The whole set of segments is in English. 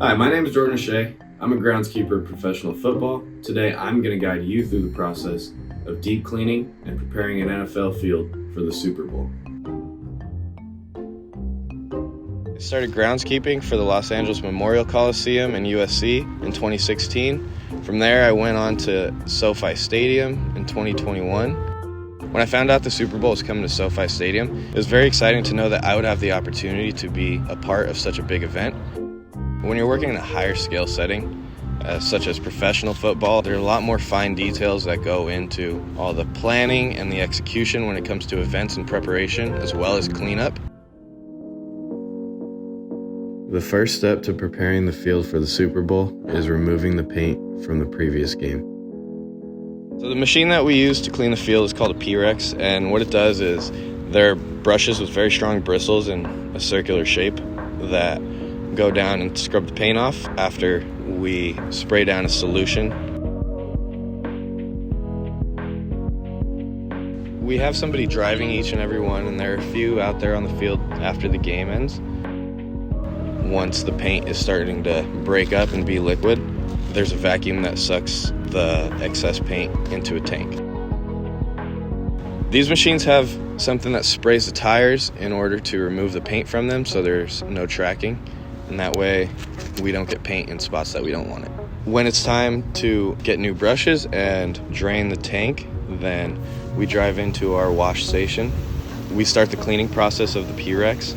Hi, my name is Jordan Achay. I'm a groundskeeper in professional football. Today, I'm going to guide you through the process of deep cleaning and preparing an NFL field for the Super Bowl. I started groundskeeping for the Los Angeles Memorial Coliseum and USC in 2016. From there, I went on to SoFi Stadium in 2021. When I found out the Super Bowl was coming to SoFi Stadium, it was very exciting to know that I would have the opportunity to be a part of such a big event. When you're working in a higher scale setting, such as professional football, there are a lot more fine details that go into all the planning and the execution when it comes to events and preparation, as well as cleanup. The first step to preparing the field for the Super Bowl is removing the paint from the previous game. So the machine that we use to clean the field is called a P-Rex, and what it does is there are brushes with very strong bristles in a circular shape that go down and scrub the paint off after we spray down a solution. We have somebody driving each and every one, and there are a few out there on the field after the game ends. Once the paint is starting to break up and be liquid, there's a vacuum that sucks the excess paint into a tank. These machines have something that sprays the tires in order to remove the paint from them so there's no tracking, and that way we don't get paint in spots that we don't want it. When it's time to get new brushes and drain the tank, then we drive into our wash station. We start the cleaning process of the P-Rex.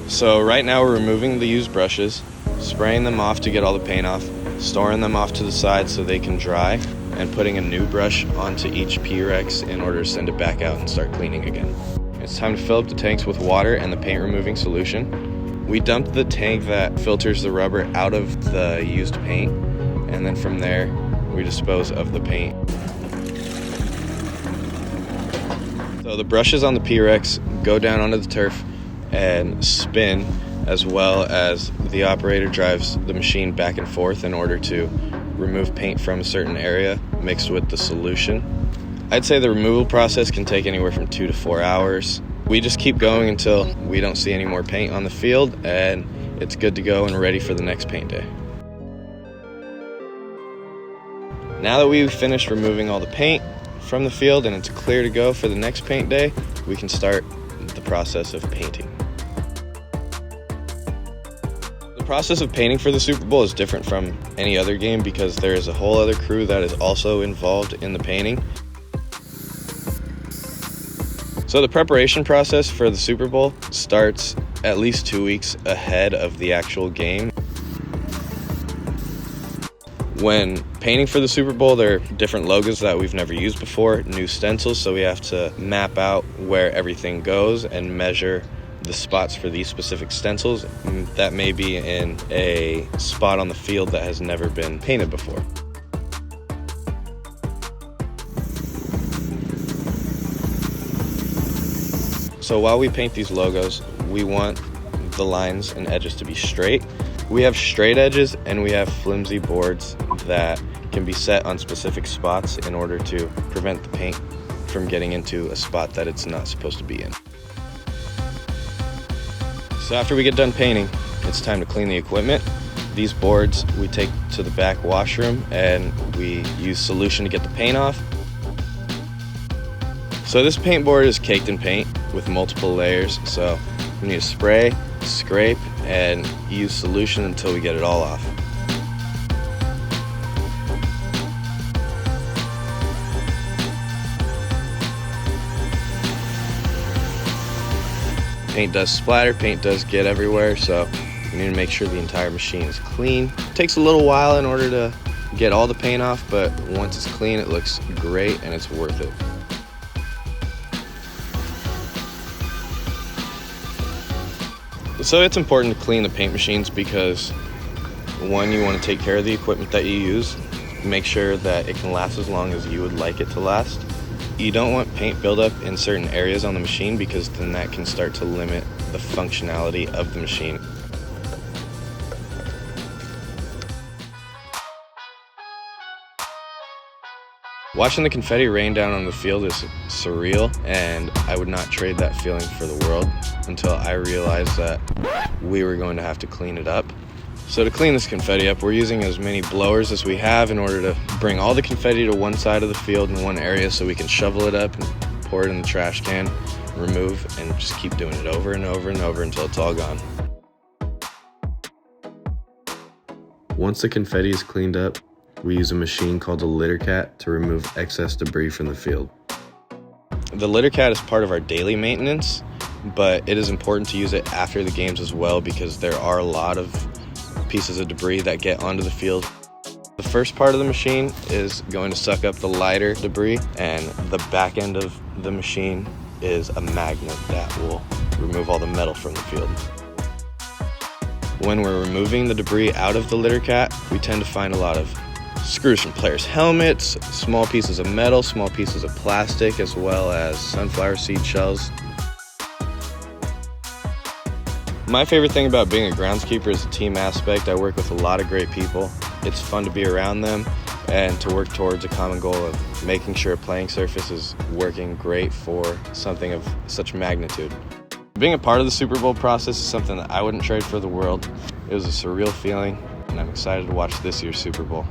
So right now we're removing the used brushes, spraying them off to get all the paint off, storing them off to the side so they can dry, and putting a new brush onto each P-Rex in order to send it back out and start cleaning again. It's time to fill up the tanks with water and the paint removing solution. We dump the tank that filters the rubber out of the used paint, and then from there we dispose of the paint. So the brushes on the P-Rex go down onto the turf and spin, as well as the operator drives the machine back and forth in order to remove paint from a certain area mixed with the solution. I'd say the removal process can take anywhere from 2 to 4 hours. We just keep going until we don't see any more paint on the field, and it's good to go and ready for the next paint day. Now that we've finished removing all the paint from the field and it's clear to go for the next paint day, we can start the process of painting. The process of painting for the Super Bowl is different from any other game because there is a whole other crew that is also involved in the painting. So the preparation process for the Super Bowl starts at least 2 weeks ahead of the actual game. When painting for the Super Bowl, there are different logos that we've never used before, new stencils, so we have to map out where everything goes and measure the spots for these specific stencils. That may be in a spot on the field that has never been painted before. So while we paint these logos, we want the lines and edges to be straight. We have straight edges and we have flimsy boards that can be set on specific spots in order to prevent the paint from getting into a spot that it's not supposed to be in. So after we get done painting, it's time to clean the equipment. These boards we take to the back washroom and we use solution to get the paint off. So this paint board is caked in paint with multiple layers, so we need to spray, scrape, and use solution until we get it all off. Paint does splatter, paint does get everywhere, so we need to make sure the entire machine is clean. It takes a little while in order to get all the paint off, but once it's clean, it looks great and it's worth it. So it's important to clean the paint machines because, one, you want to take care of the equipment that you use, make sure that it can last as long as you would like it to last. You don't want paint buildup in certain areas on the machine because then that can start to limit the functionality of the machine. Watching the confetti rain down on the field is surreal, and I would not trade that feeling for the world until I realized that we were going to have to clean it up. So to clean this confetti up, we're using as many blowers as we have in order to bring all the confetti to one side of the field in one area so we can shovel it up and pour it in the trash can, remove, and just keep doing it over and over and over until it's all gone. Once the confetti is cleaned up, we use a machine called a litter cat to remove excess debris from the field. The litter cat is part of our daily maintenance, but it is important to use it after the games as well because there are a lot of pieces of debris that get onto the field. The first part of the machine is going to suck up the lighter debris, and the back end of the machine is a magnet that will remove all the metal from the field. When we're removing the debris out of the litter cat, we tend to find a lot of screws from players' helmets, small pieces of metal, small pieces of plastic, as well as sunflower seed shells. My favorite thing about being a groundskeeper is the team aspect. I work with a lot of great people. It's fun to be around them and to work towards a common goal of making sure a playing surface is working great for something of such magnitude. Being a part of the Super Bowl process is something that I wouldn't trade for the world. It was a surreal feeling, and I'm excited to watch this year's Super Bowl.